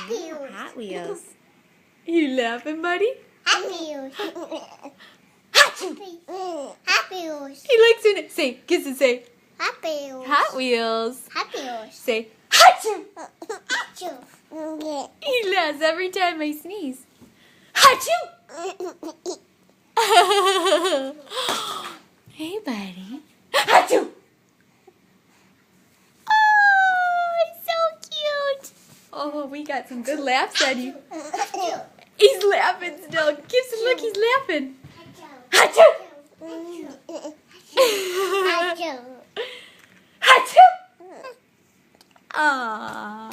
Happy Wheels. Hot Wheels. You laughing, buddy? Happy Wheels. Happy Wheels. He likes it. Say, kiss and say, Happy Wheels. Hot Wheels. Happy Wheels. Say, Achoo! Achoo. He laughs every time I sneeze. Achoo! Hey, buddy. Achoo! Oh, he's so cute. Oh, we got some good laughs at you. Achoo. He's laughing still. Kiss him, look, he's laughing. Achoo! Achoo. Achoo! Aww.